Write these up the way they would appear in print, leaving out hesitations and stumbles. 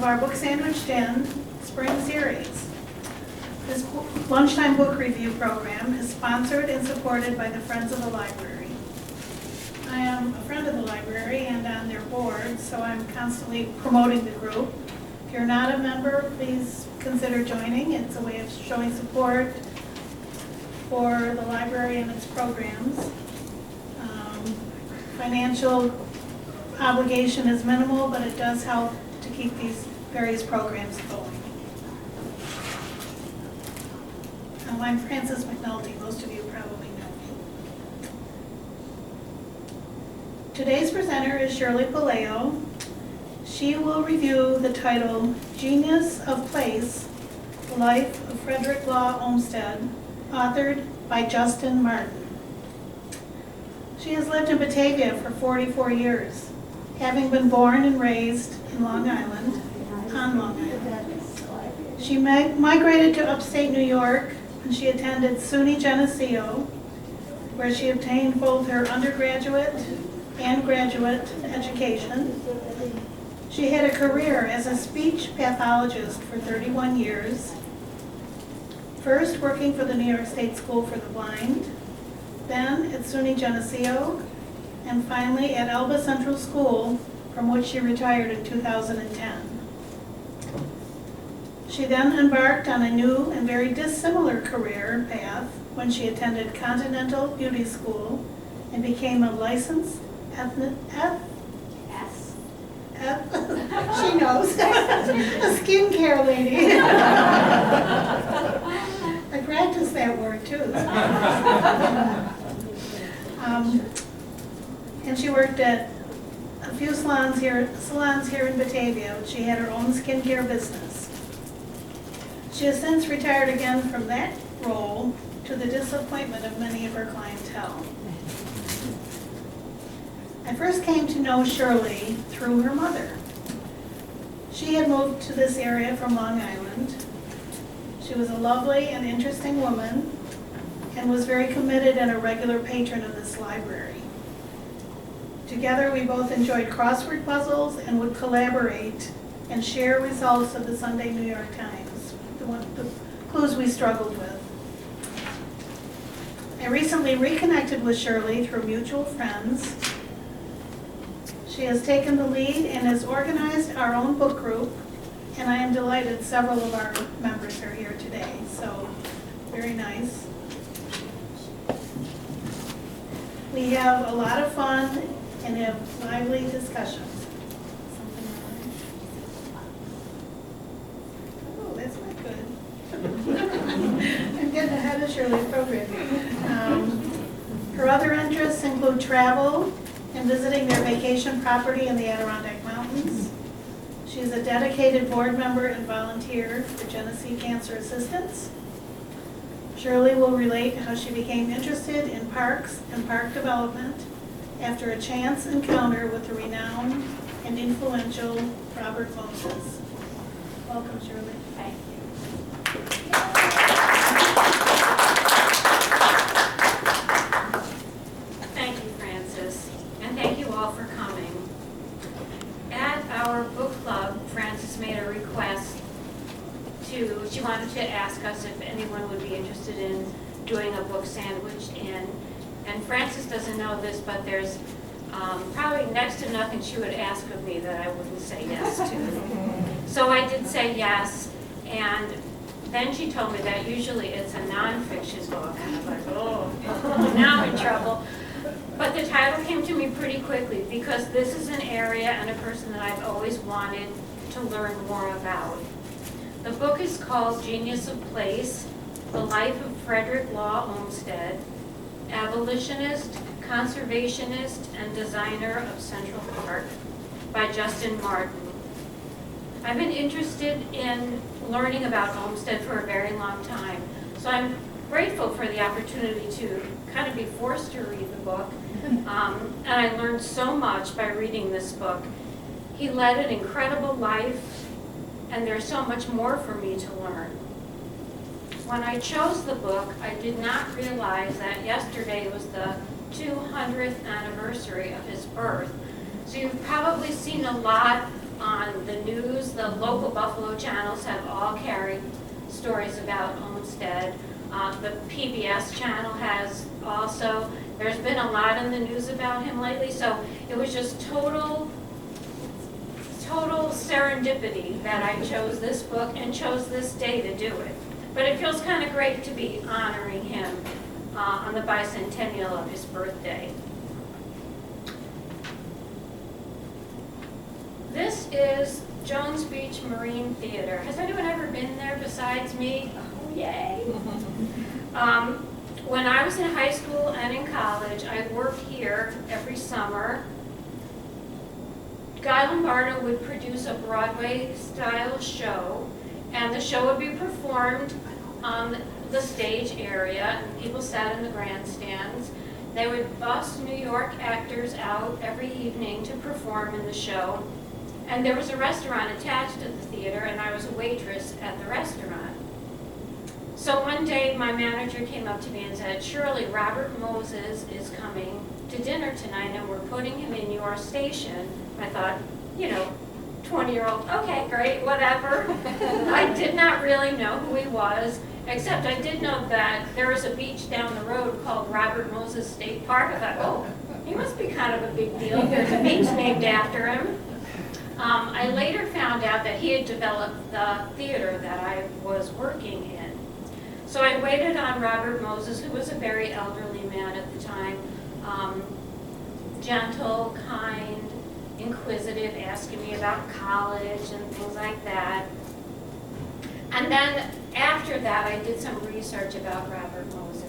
our Book Sandwich Den spring series. This lunchtime book review program is sponsored and supported by the Friends of the Library. I am a friend of the library and on their board, so I'm constantly promoting the group. If you're not a member, please consider joining. It's a way of showing support for the library and its programs. Financial obligation is minimal, but it does help to keep these various programs going. I'm Frances McNulty. Most of you probably know me. Today's presenter is Shirley Puleo. She will review the title, Genius of Place, The Life of Frederick Olmsted, authored by Justin Martin. She has lived in Batavia for 44 years, having been born and raised in Long Island, on Long Island. She migrated to upstate New York, and she attended SUNY Geneseo, where she obtained both her undergraduate and graduate education. She had a career as a speech pathologist for 31 years, first working for the New York State School for the Blind, then at SUNY Geneseo, and finally at Elba Central School, from which she retired in 2010. She then embarked on a new and very dissimilar career path when she attended Continental Beauty School and became a licensed she knows, a skincare lady. I practiced that word too. And she worked at a few salons here in Batavia. She had her own skincare business. She has since retired again from that role, to the disappointment of many of her clientele. I first came to know Shirley through her mother. She had moved to this area from Long Island. She was a lovely and interesting woman and was very committed and a regular patron of this library. Together we both enjoyed crossword puzzles and would collaborate and share results of the Sunday New York Times, the clues we struggled with. I recently reconnected with Shirley through mutual friends. She has taken the lead and has organized our own book group, and I am delighted several of our members are here today, so very nice. We have a lot of fun and have lively discussions. Oh, that's not good. I'm getting ahead of Shirley's programming. Her other interests include travel and visiting their vacation property in the Adirondack Mountains. She is a dedicated board member and volunteer for Genesee Cancer Assistance. Shirley will relate how she became interested in parks and park development after a chance encounter with the renowned and influential Robert Moses. Welcome, Shirley. Thank you. Thank you, Frances, and thank you all for coming. At our book club, Frances made a request she wanted to ask us if anyone would be interested in doing a book sandwich, and Frances doesn't know this, but there's probably next to nothing she would ask of me that I wouldn't say yes to. So I did say yes, and then she told me that usually it's a nonfiction book, and I was like, oh, now I'm in trouble. But the title came to me pretty quickly because this is an area and a person that I've always wanted to learn more about. The book is called Genius of Place, The Life of Frederick Olmsted, Abolitionist, Conservationist, and Designer of Central Park, by Justin Martin. I've been interested in learning about Olmsted for a very long time, so I'm grateful for the opportunity to kind of be forced to read the book, and I learned so much by reading this book. He led an incredible life, and there's so much more for me to learn. When I chose the book, I did not realize that yesterday was the 200th anniversary of his birth. So you've probably seen a lot on the news. The local Buffalo channels have all carried stories about Olmsted. The PBS channel has also. There's been a lot in the news about him lately, so it was just total serendipity that I chose this book and chose this day to do it. But it feels kind of great to be honoring him on the bicentennial of his birthday. This is Jones Beach Marine Theater. Has anyone ever been there besides me? Oh, yay! When I was in high school and in college, I worked here every summer. Guy Lombardo would produce a Broadway-style show, and the show would be performed on the stage area, and people sat in the grandstands. They would bus New York actors out every evening to perform in the show, and there was a restaurant attached to the theater, and I was a waitress at the restaurant. So one day, my manager came up to me and said, "Shirley, Robert Moses is coming to dinner tonight, and we're putting him in your station." I thought, 20-year-old, okay, great, whatever. I did not really know who he was, except I did know that there was a beach down the road called Robert Moses State Park. I thought, oh, he must be kind of a big deal. There's a beach named after him. I later found out that he had developed the theater that I was working in. So I waited on Robert Moses, who was a very elderly man at the time, gentle, kind, inquisitive, asking me about college and things like that. And then after that, I did some research about Robert Moses.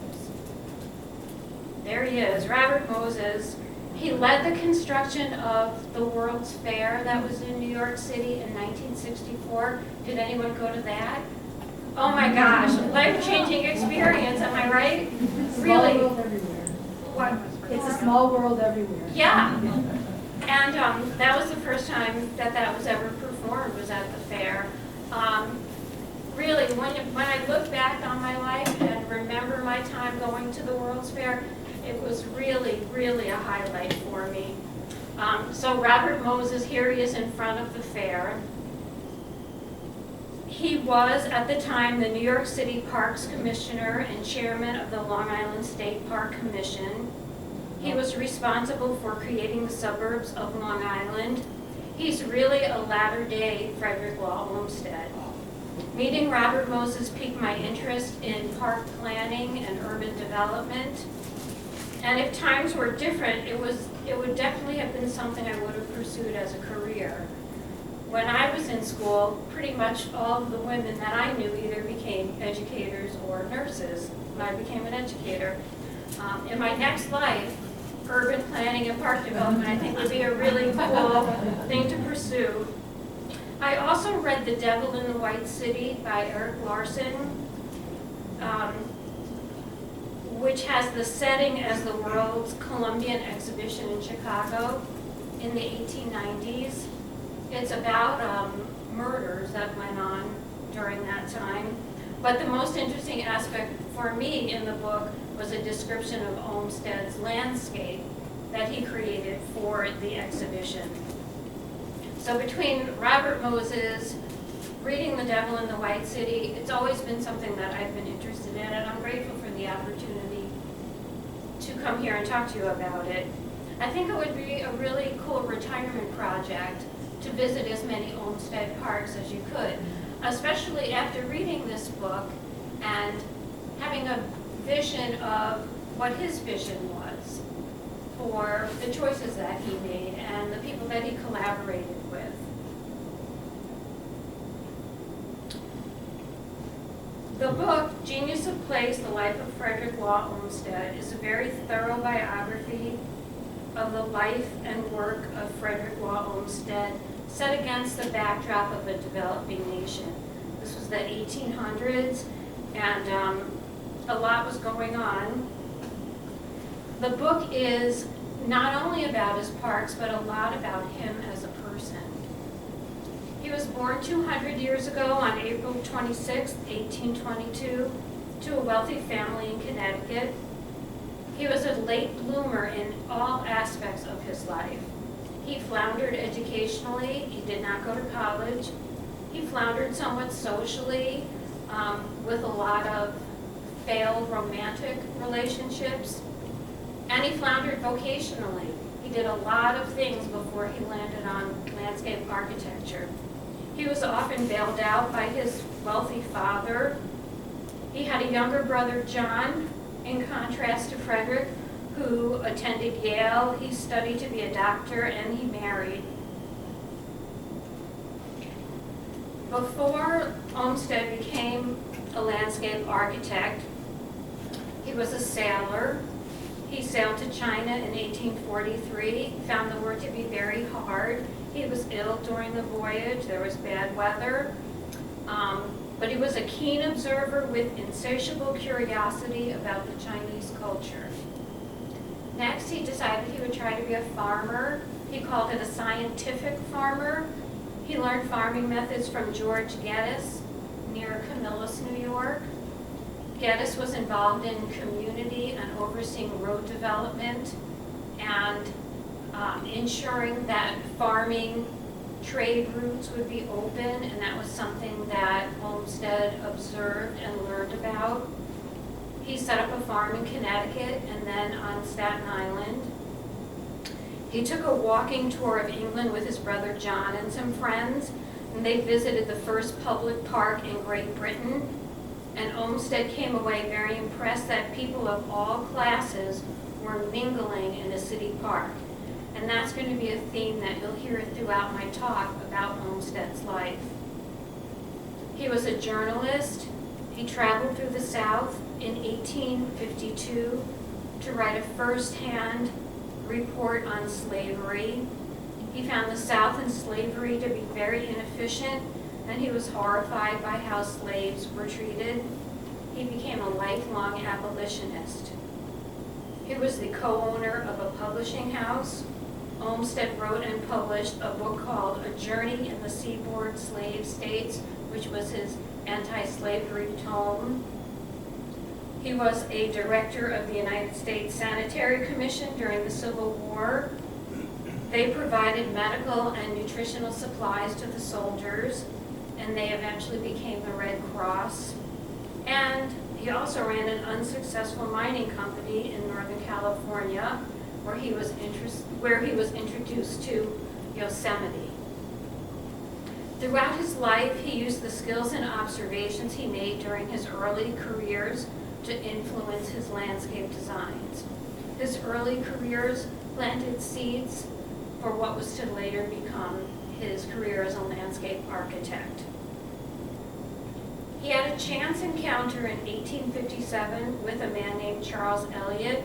There he is, Robert Moses. He led the construction of the World's Fair that was in New York City in 1964. Did anyone go to that? Oh my gosh, life-changing experience, am I right? Really? Small world everywhere. What? It's a small world everywhere. Yeah. And that was the first time that was ever performed, was at the fair. Really, when I look back on my life and remember my time going to the World's Fair, it was really, really a highlight for me. So Robert Moses, here he is in front of the fair. He was, at the time, the New York City Parks Commissioner and chairman of the Long Island State Park Commission. He was responsible for creating the suburbs of Long Island. He's really a latter-day Frederick Law Olmsted. Meeting Robert Moses piqued my interest in park planning and urban development. And if times were different, it would definitely have been something I would have pursued as a career. When I was in school, pretty much all of the women that I knew either became educators or nurses, and I became an educator. In my next life, urban planning and park development, I think, would be a really cool thing to pursue. I also read The Devil in the White City by Eric Larson, which has the setting as the World's Columbian Exhibition in Chicago in the 1890s. It's about murders that went on during that time. But the most interesting aspect for me in the book was a description of Olmsted's landscape that he created for the exhibition. So between Robert Moses, reading The Devil in the White City, it's always been something that I've been interested in, and I'm grateful for the opportunity to come here and talk to you about it. I think it would be a really cool retirement project to visit as many Olmsted parks as you could, especially after reading this book and having a vision of what his vision was for the choices that he made and the people that he collaborated with. The book, Genius of Place, The Life of Frederick Law Olmsted, is a very thorough biography of the life and work of Frederick Law Olmsted, set against the backdrop of a developing nation. This was the 1800s, and a lot was going on. The book is not only about his parks, but a lot about him as a person. He was born 200 years ago on April 26, 1822, to a wealthy family in Connecticut. He was a late bloomer in all aspects of his life. He floundered educationally. He did not go to college. He floundered somewhat socially with a lot of failed romantic relationships. And he floundered vocationally. He did a lot of things before he landed on landscape architecture. He was often bailed out by his wealthy father. He had a younger brother, John, in contrast to Frederick, who attended Yale. He studied to be a doctor, and he married. Before Olmsted became a landscape architect, he was a sailor. He sailed to China in 1843, found the work to be very hard. He was ill during the voyage. There was bad weather. But he was a keen observer with insatiable curiosity about the Chinese culture. Next, he decided he would try to be a farmer. He called it a scientific farmer. He learned farming methods from George Geddes near Camillus, New York. Geddes was involved in community and overseeing road development and ensuring that farming trade routes would be open, and that was something that Olmsted observed and learned about. He set up a farm in Connecticut and then on Staten Island. He took a walking tour of England with his brother John and some friends, and they visited the first public park in Great Britain. And Olmsted came away very impressed that people of all classes were mingling in a city park. And that's going to be a theme that you'll hear throughout my talk about Olmsted's life. He was a journalist. He traveled through the South in 1852 to write a first-hand report on slavery. He found the South and slavery to be very inefficient, and he was horrified by how slaves were treated. He became a lifelong abolitionist. He was the co-owner of a publishing house. Olmsted wrote and published a book called A Journey in the Seaboard Slave States, which was his anti-slavery tome. He was a director of the United States Sanitary Commission during the Civil War. They provided medical and nutritional supplies to the soldiers, and they eventually became the Red Cross. And he also ran an unsuccessful mining company in Northern California, where he was introduced to Yosemite. Throughout his life, he used the skills and observations he made during his early careers to influence his landscape designs. His early careers planted seeds for what was to later become his career as a landscape architect. He had a chance encounter in 1857 with a man named Charles Eliot,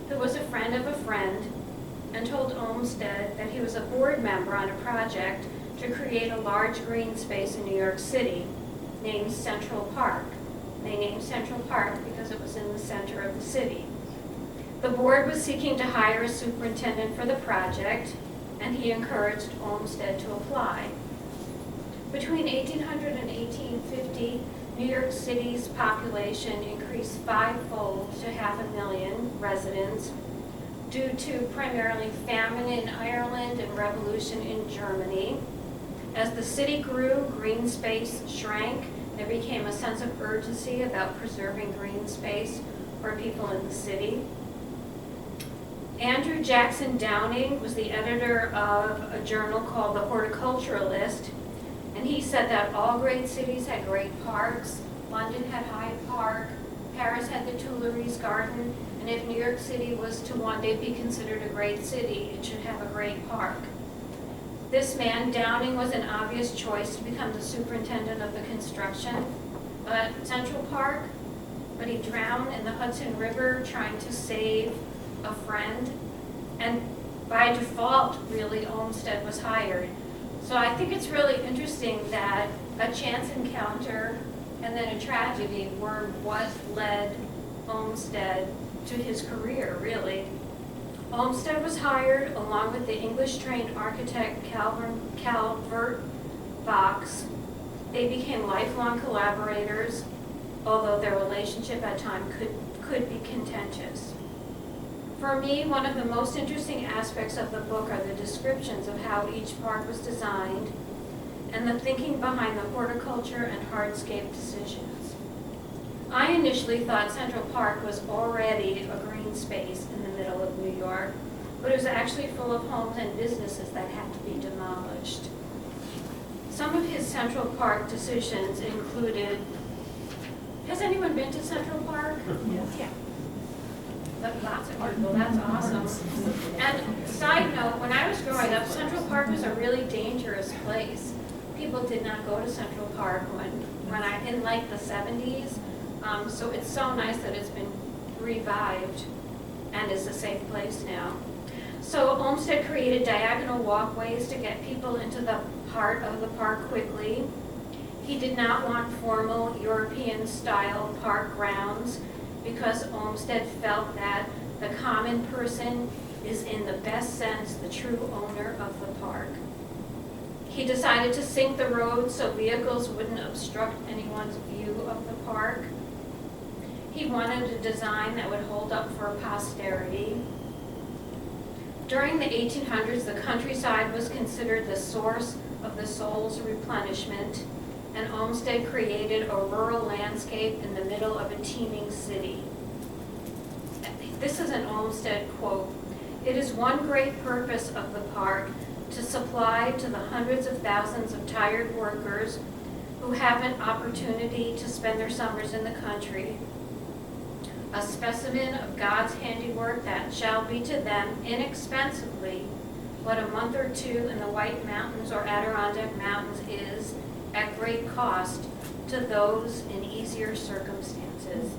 who was a friend of a friend, and told Olmsted that he was a board member on a project to create a large green space in New York City named Central Park. They named Central Park because it was in the center of the city. The board was seeking to hire a superintendent for the project, and he encouraged Olmsted to apply. Between 1800 and 1850, New York City's population increased fivefold to 500,000 residents due to primarily famine in Ireland and revolution in Germany. As the city grew, green space shrank. There became a sense of urgency about preserving green space for people in the city. Andrew Jackson Downing was the editor of a journal called The Horticulturalist, and he said that all great cities had great parks. London had Hyde Park, Paris had the Tuileries Garden, and if New York City was to one day be considered a great city, it should have a great park. This man, Downing, was an obvious choice to become the superintendent of the construction at Central Park, but he drowned in the Hudson River trying to save a friend, and by default, really, Olmsted was hired. So I think it's really interesting that a chance encounter and then a tragedy were what led Olmsted to his career, really. Olmsted was hired along with the English-trained architect Calvert Vaux. They became lifelong collaborators, although their relationship at times could be contentious. For me, one of the most interesting aspects of the book are the descriptions of how each park was designed and the thinking behind the horticulture and hardscape decisions. I initially thought Central Park was already a green space in the middle of New York, but it was actually full of homes and businesses that had to be demolished. Some of his Central Park decisions included, has anyone been to Central Park? Yeah. Lots of people, that's awesome. And side note, when I was growing up, Central Park was a really dangerous place. People did not go to Central Park in like the 70s. So it's so nice that it's been revived and is a safe place now. So Olmsted created diagonal walkways to get people into the heart of the park quickly. He did not want formal European-style park grounds because Olmsted felt that the common person is in the best sense the true owner of the park. He decided to sink the roads so vehicles wouldn't obstruct anyone's view of the park. He wanted a design that would hold up for posterity. During the 1800s, the countryside was considered the source of the soul's replenishment, and Olmsted created a rural landscape in the middle of a teeming city. This is an Olmsted quote. "It is one great purpose of the park to supply to the hundreds of thousands of tired workers who have an opportunity to spend their summers in the country a specimen of God's handiwork that shall be to them inexpensively what a month or two in the White Mountains or Adirondack Mountains is at great cost to those in easier circumstances."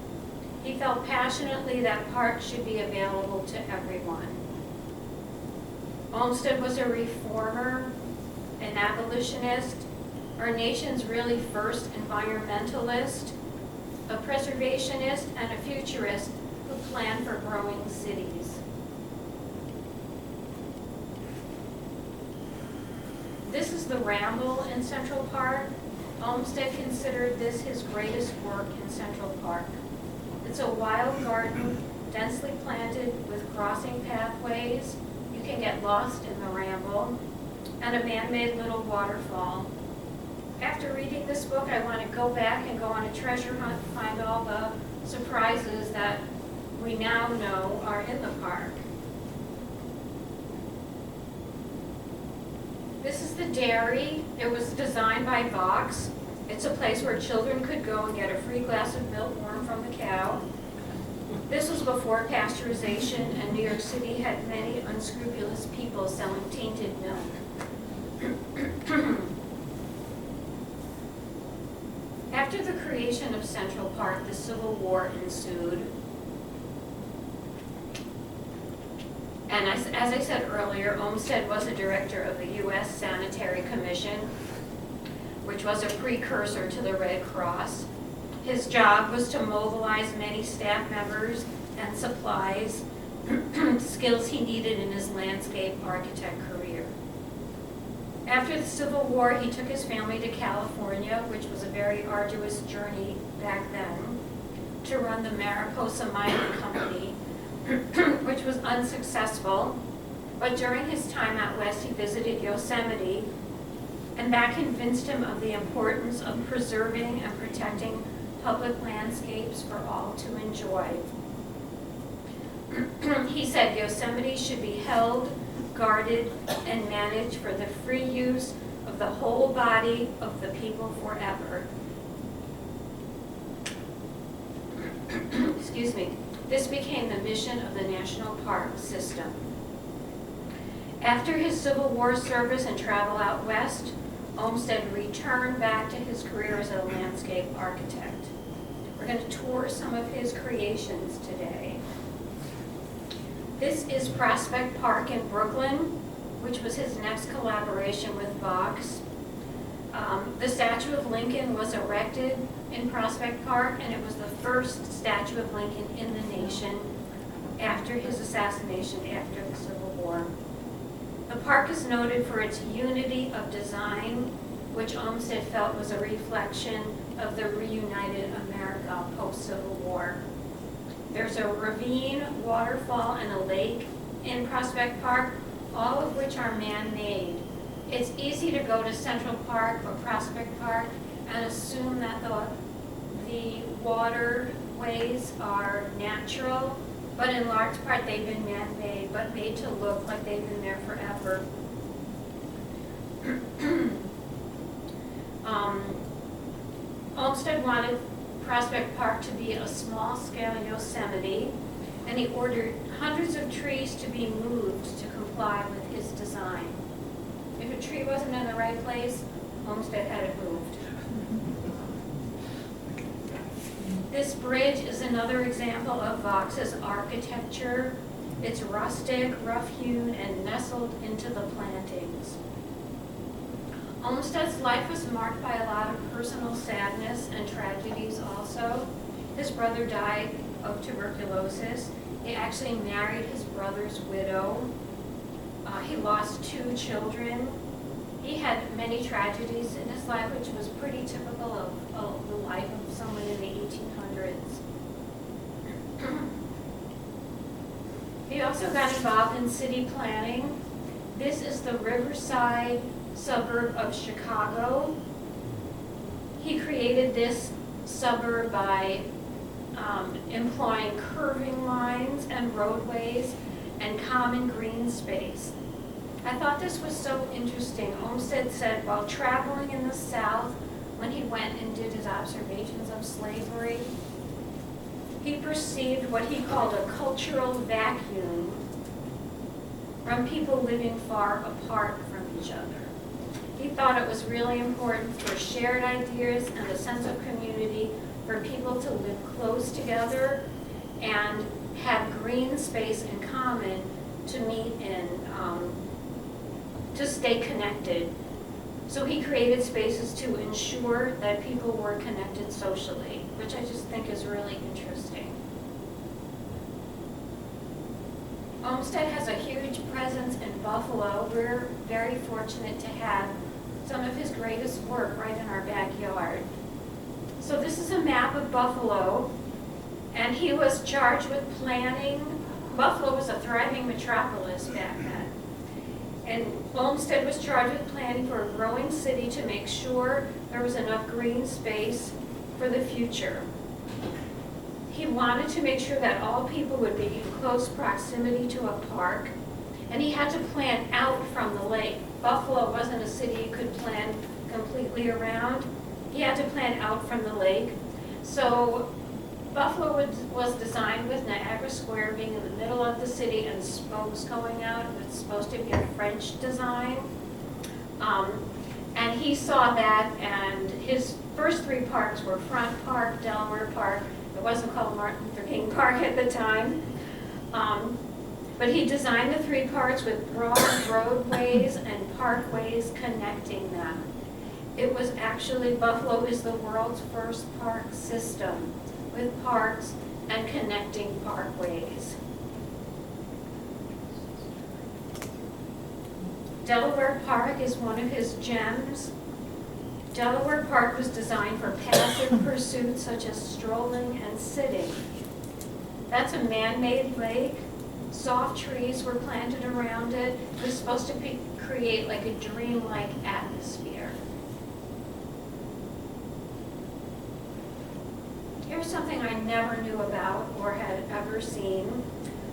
He felt passionately that parks should be available to everyone. Olmsted was a reformer, an abolitionist, our nation's really first environmentalist, a preservationist, and a futurist who planned for growing cities. This is the Ramble in Central Park. Olmsted considered this his greatest work in Central Park. It's a wild garden, densely planted with crossing pathways. You can get lost in the Ramble, and a man-made little waterfall. After reading this book, I want to go back and go on a treasure hunt to find all the surprises that we now know are in the park. This is the dairy. It was designed by Vox. It's a place where children could go and get a free glass of milk warm from the cow. This was before pasteurization, and New York City had many unscrupulous people selling tainted milk. After the creation of Central Park, the Civil War ensued. And as I said earlier, Olmsted was a director of the U.S. Sanitary Commission, which was a precursor to the Red Cross. His job was to mobilize many staff members and supplies, skills he needed in his landscape architect career. After the Civil War, he took his family to California, which was a very arduous journey back then, to run the Mariposa Mining Company, which was unsuccessful. But during his time out west, he visited Yosemite, and that convinced him of the importance of preserving and protecting public landscapes for all to enjoy. He said Yosemite should be held, guarded, and managed for the free use of the whole body of the people forever. Excuse me. This became the mission of the National Park System. After his Civil War service and travel out west, Olmsted returned back to his career as a landscape architect. We're going to tour some of his creations today. This is Prospect Park in Brooklyn, which was his next collaboration with Vox. The statue of Lincoln was erected in Prospect Park, and it was the first statue of Lincoln in the nation after his assassination after the Civil War. The park is noted for its unity of design, which Olmsted felt was a reflection of the reunited America post-Civil War. There's a ravine, waterfall, and a lake in Prospect Park, all of which are man-made. It's easy to go to Central Park or Prospect Park and assume that the waterways are natural, but in large part they've been man-made, but made to look like they've been there forever. Olmsted wanted Prospect Park to be a small-scale Yosemite, and he ordered hundreds of trees to be moved to comply with his design. If a tree wasn't in the right place, Olmsted had it moved. This bridge is another example of Vaux's architecture. It's rustic, rough-hewn, and nestled into the plantings. Olmsted's life was marked by a lot of personal sadness and tragedies also. His brother died of tuberculosis. He actually married his brother's widow. He lost 2 children. He had many tragedies in his life, which was pretty typical of the life of someone in the 1800s. He also got involved in city planning. This is the Riverside suburb of Chicago. He created this suburb by employing curving lines and roadways and common green space. I thought this was so interesting. Olmsted said while traveling in the South, when he went and did his observations of slavery, he perceived what he called a cultural vacuum from people living far apart from each other. He thought it was really important for shared ideas and a sense of community for people to live close together and have green space in common to meet in, to stay connected. So he created spaces to ensure that people were connected socially, which I just think is really interesting. Olmsted has a huge presence in Buffalo. We're very fortunate to have some of his greatest work right in our backyard. So this is a map of Buffalo, and he was charged with planning. Buffalo was a thriving metropolis back then. And Olmsted was charged with planning for a growing city to make sure there was enough green space for the future. He wanted to make sure that all people would be in close proximity to a park, and he had to plan out from the lake. Buffalo wasn't a city you could plan completely around. He had to plan out from the lake. So Buffalo was designed with Niagara Square being in the middle of the city and spokes going out. It was supposed to be a French design. And he saw that, and his first 3 parks were Front Park, Delaware Park. It wasn't called Martin Luther King Park at the time. But he designed the 3 parks with broad roadways and parkways connecting them. It was actually, Buffalo is the world's first park system with parks and connecting parkways. Delaware Park is one of his gems. Delaware Park was designed for passive pursuits such as strolling and sitting. That's a man-made lake. Soft trees were planted around it. It was supposed to create like a dream-like atmosphere. Here's something I never knew about or had ever seen.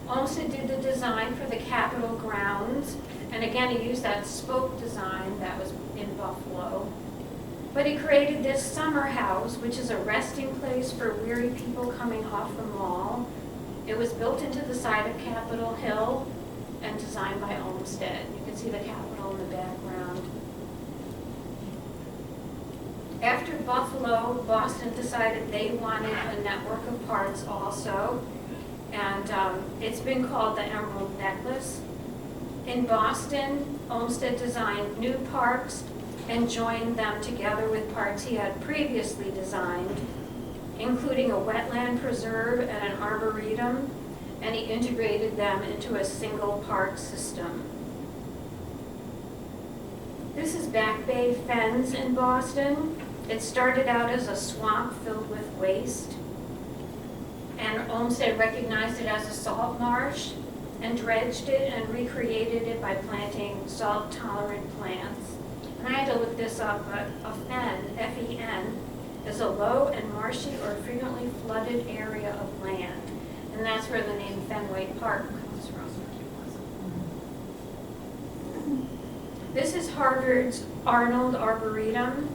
Olmsted did the design for the Capitol grounds, and again he used that spoke design that was in Buffalo. But he created this summer house, which is a resting place for weary people coming off the mall. It was built into the side of Capitol Hill and designed by Olmsted. You can see the Capitol in the background. After Buffalo, Boston decided they wanted a network of parks also, and it's been called the Emerald Necklace. In Boston, Olmsted designed new parks and joined them together with parks he had previously designed, including a wetland preserve and an arboretum, and he integrated them into a single park system. This is Back Bay Fens in Boston. It started out as a swamp filled with waste, And Olmsted recognized it as a salt marsh and dredged it and recreated it by planting salt-tolerant plants. And I had to look this up, but a fen, F-E-N, is a low and marshy or frequently flooded area of land. And that's where the name Fenway Park comes from. This is Harvard's Arnold Arboretum.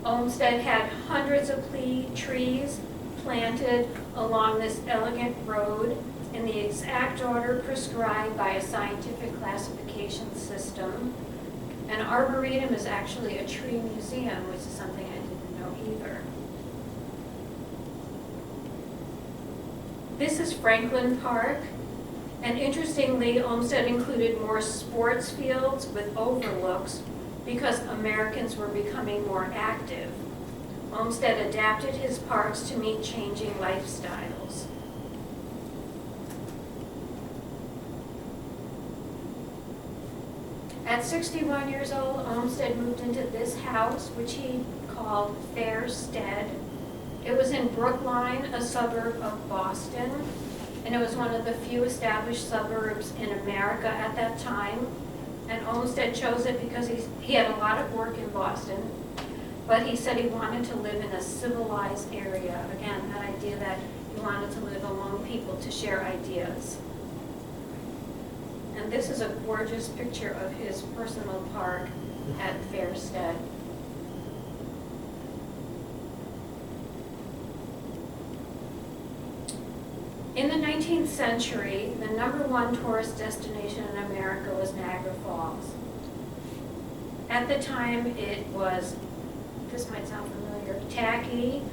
Olmsted had hundreds of trees planted along this elegant road in the exact order prescribed by a scientific classification system. An arboretum is actually a tree museum, which is something I didn't know either. This is Franklin Park, and interestingly, Olmsted included more sports fields with overlooks because Americans were becoming more active. Olmsted adapted his parks to meet changing lifestyles. At 61 years old, Olmsted moved into this house, which he called Fairstead. It was in Brookline, a suburb of Boston, and it was one of the few established suburbs in America at that time. And Olmsted chose it because he had a lot of work in Boston, but he said he wanted to live in a civilized area. Again, that idea that he wanted to live among people to share ideas. And this is a gorgeous picture of his personal park at Fairstead. In the 19th century, the #1 tourist destination in America was Niagara Falls. At the time, it was, this might sound familiar, tacky,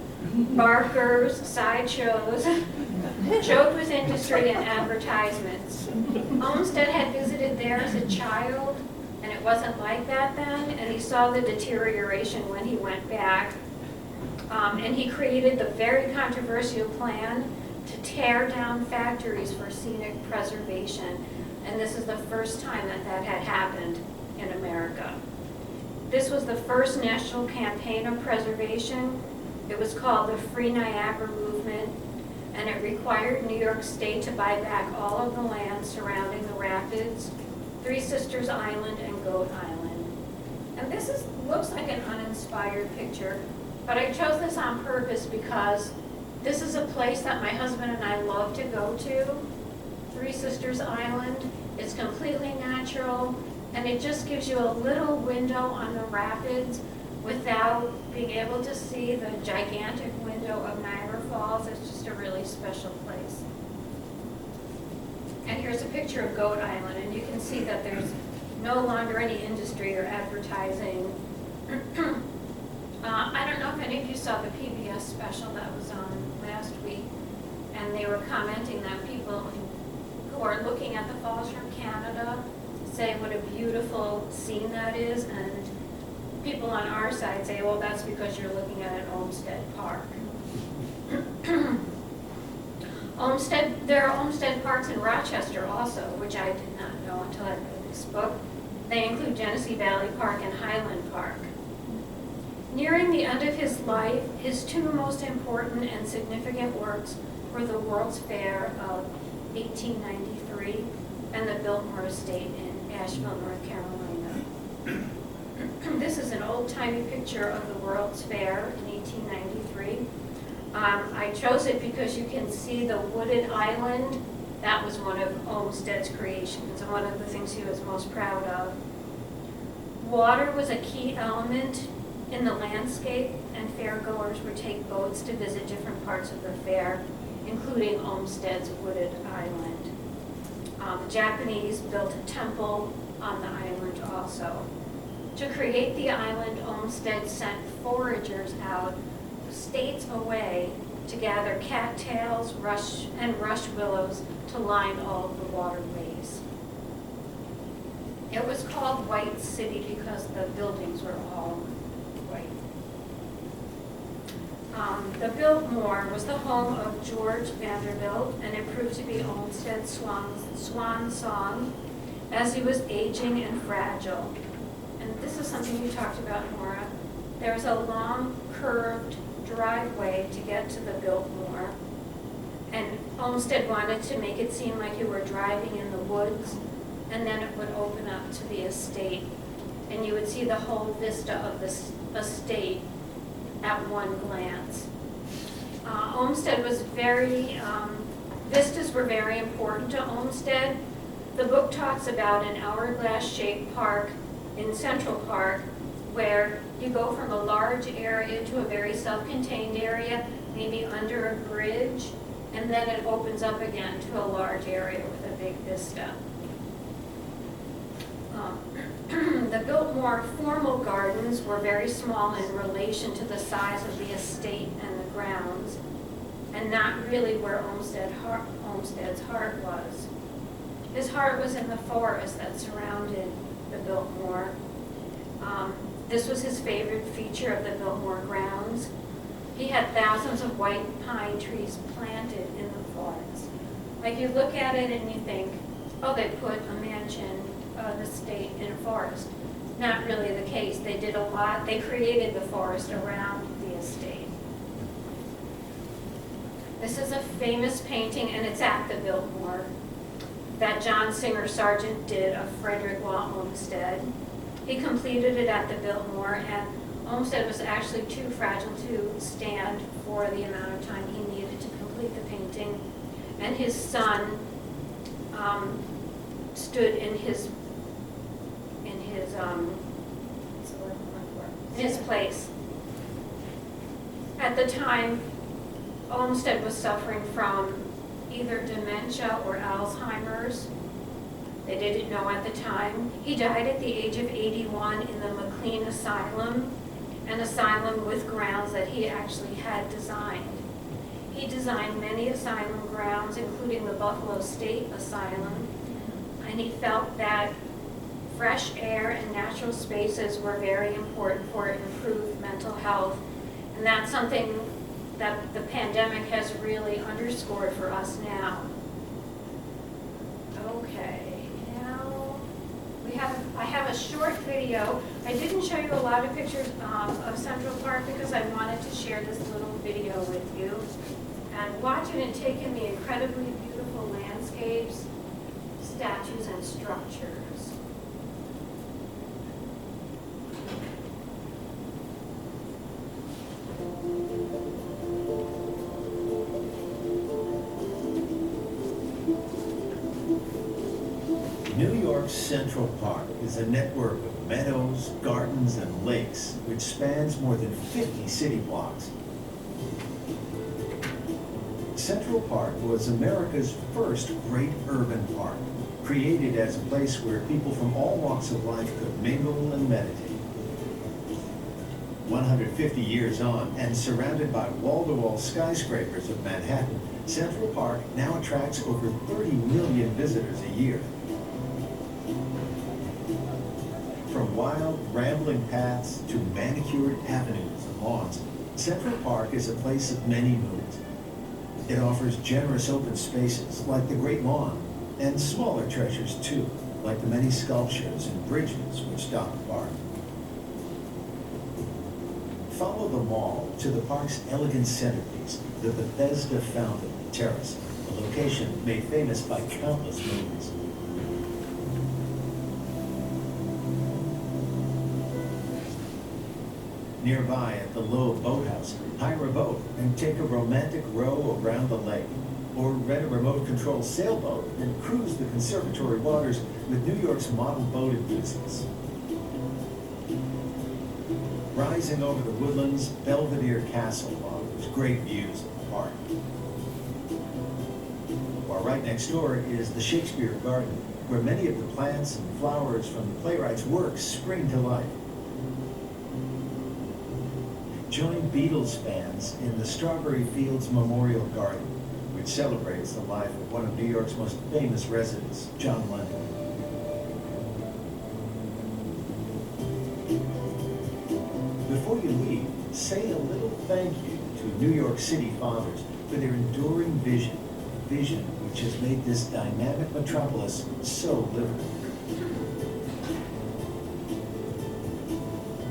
barkers, sideshows, choked with industry and advertisements. Olmsted had visited there as a child, and it wasn't like that then, and he saw the deterioration when he went back. And he created the very controversial plan to tear down factories for scenic preservation. And this is the first time that that had happened in America. This was the first national campaign of preservation. It was called the Free Niagara Movement, and it required New York State to buy back all of the land surrounding the rapids, Three Sisters Island and Goat Island. And this looks like an uninspired picture, but I chose this on purpose because this is a place that my husband and I love to go to, Three Sisters Island. It's completely natural, and it just gives you a little window on the rapids without being able to see the gigantic window of Niagara Falls. It's just a really special place. And here's a picture of Goat Island, and you can see that there's no longer any industry or advertising. I don't know if any of you saw the PBS special that was on last week, and they were commenting that people who are looking at the falls from Canada say what a beautiful scene that is, and people on our side say, well, that's because you're looking at an Olmsted Park. There are Olmsted parks in Rochester also, which I did not know until I read this book. They include Genesee Valley Park and Highland Park. Nearing the end of his life, his two most important and significant works were the World's Fair of 1893 and the Biltmore Estate in Asheville, North Carolina. This is an old-timey picture of the World's Fair in 1893. I chose it because you can see the wooded island. That was one of Olmsted's creations and one of the things he was most proud of. Water was a key element in the landscape, and fairgoers would take boats to visit different parts of the fair, including Olmsted's wooded island. The Japanese built a temple on the island also. To create the island, Olmsted sent foragers out states away to gather cattails, rush willows to line all of the waterways. It was called White City because the buildings were all white. The Biltmore was the home of George Vanderbilt, and it proved to be Olmsted's swan song as he was aging and fragile. And this is something you talked about, Nora. There's a long, curved driveway to get to the Biltmore, and Olmsted wanted to make it seem like you were driving in the woods, and then it would open up to the estate, and you would see the whole vista of this estate at one glance. Olmsted was vistas were very important to Olmsted. The book talks about an hourglass-shaped park in Central Park where you go from a large area to a very self-contained area, maybe under a bridge, and then it opens up again to a large area with a big vista. The Biltmore formal gardens were very small in relation to the size of the estate and the grounds, and not really where Olmsted's heart was. His heart was in the forest that surrounded the Biltmore. This was his favorite feature of the Biltmore grounds. He had thousands of white pine trees planted in the forest. Like you look at it and you think, oh, they put a mansion, an estate in a forest. Not really the case. They did a lot. They created the forest around the estate. This is a famous painting, and it's at the Biltmore, that John Singer Sargent did of Frederick Law Olmsted. He completed it at the Biltmore, and Olmsted was actually too fragile to stand for the amount of time he needed to complete the painting. And his son stood in his place. At the time, Olmsted was suffering from either dementia or Alzheimer's. They didn't know at the time. He died at the age of 81 in the McLean Asylum, an asylum with grounds that he actually had designed. He designed many asylum grounds, including the Buffalo State Asylum, and he felt that fresh air and natural spaces were very important for improved mental health, and that's something that the pandemic has really underscored for us now. Okay, now I have a short video. I didn't show you a lot of pictures of Central Park because I wanted to share this little video with you. And watch it and take in the incredibly beautiful landscapes, statues, and structures. New York's Central Park is a network of meadows, gardens, and lakes which spans more than 50 city blocks. Central Park was America's first great urban park, created as a place where people from all walks of life could mingle and meditate. 150 years on, and surrounded by wall-to-wall skyscrapers of Manhattan, Central Park now attracts over 30 million visitors a year. From wild, rambling paths to manicured avenues and lawns, Central Park is a place of many moods. It offers generous open spaces like the Great Lawn, and smaller treasures too, like the many sculptures and bridges which dot the park. Follow the mall to the park's elegant centerpiece, the Bethesda Fountain Terrace, a location made famous by countless movies. Nearby at the Low Boathouse, hire a boat and take a romantic row around the lake, or rent a remote-control sailboat and cruise the conservatory waters with New York's model boat enthusiasts. Rising over the woodlands, Belvedere Castle offers great views of the park. While right next door is the Shakespeare Garden, where many of the plants and flowers from the playwright's works spring to life. Join Beatles fans in the Strawberry Fields Memorial Garden, which celebrates the life of one of New York's most famous residents, John Lennon. Before you leave, say a little thank you to New York City fathers for their enduring vision which has made this dynamic metropolis so livable.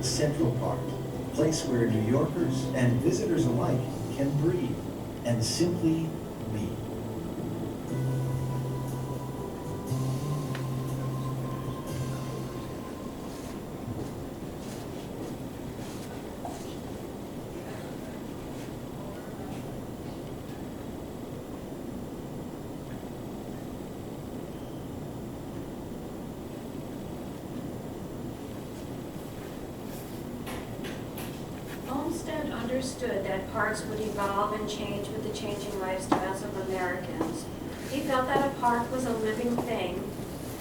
Central Park, a place where New Yorkers and visitors alike can breathe and simply be. Olmsted understood that parks would evolve and change with the changing lifestyles of Americans. He felt that a park was a living thing,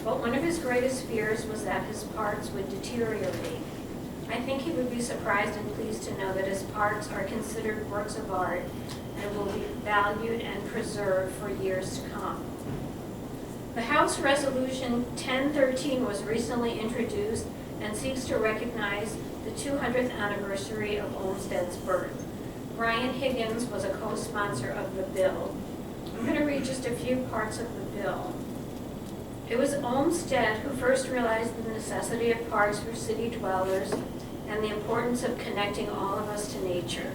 but one of his greatest fears was that his parks would deteriorate. I think he would be surprised and pleased to know that his parks are considered works of art and will be valued and preserved for years to come. The House Resolution 1013 was recently introduced and seeks to recognize the 200th anniversary of Olmsted's birth. Brian Higgins was a co-sponsor of the bill. I'm going to read just a few parts of the bill. It was Olmsted who first realized the necessity of parks for city dwellers and the importance of connecting all of us to nature.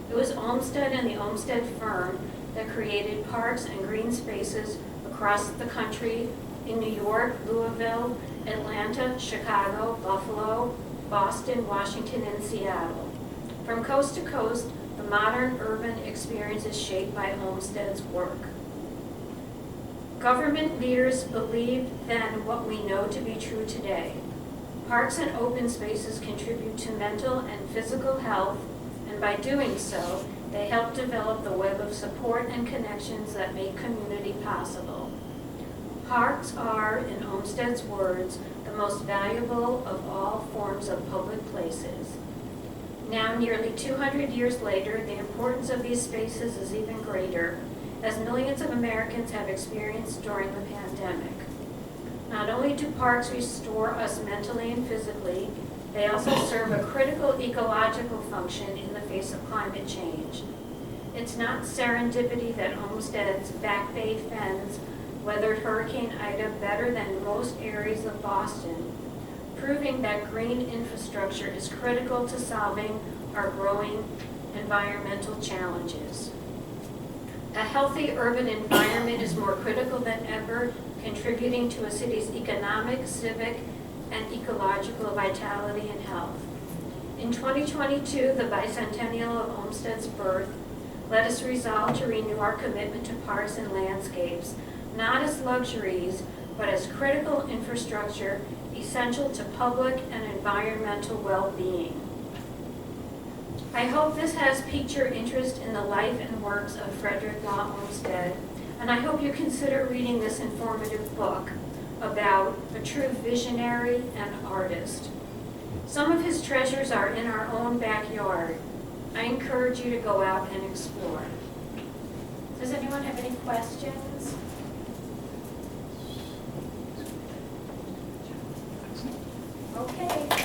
It was Olmsted and the Olmsted firm that created parks and green spaces across the country in New York, Louisville, Atlanta, Chicago, Buffalo, Boston, Washington, and Seattle. From coast to coast, the modern urban experience is shaped by Olmsted's work. Government leaders believed then what we know to be true today. Parks and open spaces contribute to mental and physical health, and by doing so, they help develop the web of support and connections that make community possible. Parks are, in Olmsted's words, the most valuable of all forms of public places. Now, nearly 200 years later, the importance of these spaces is even greater, as millions of Americans have experienced during the pandemic. Not only do parks restore us mentally and physically, they also serve a critical ecological function in the face of climate change. It's not serendipity that Olmsted's Back Bay Fens weathered Hurricane Ida better than most areas of Boston, proving that green infrastructure is critical to solving our growing environmental challenges. A healthy urban environment is more critical than ever, contributing to a city's economic, civic, and ecological vitality and health. In 2022, the bicentennial of Olmsted's birth, let us resolve to renew our commitment to parks and landscapes, not as luxuries, but as critical infrastructure essential to public and environmental well-being. I hope this has piqued your interest in the life and works of Frederick Law Olmsted, and I hope you consider reading this informative book about a true visionary and artist. Some of his treasures are in our own backyard. I encourage you to go out and explore. Does anyone have any questions? Okay.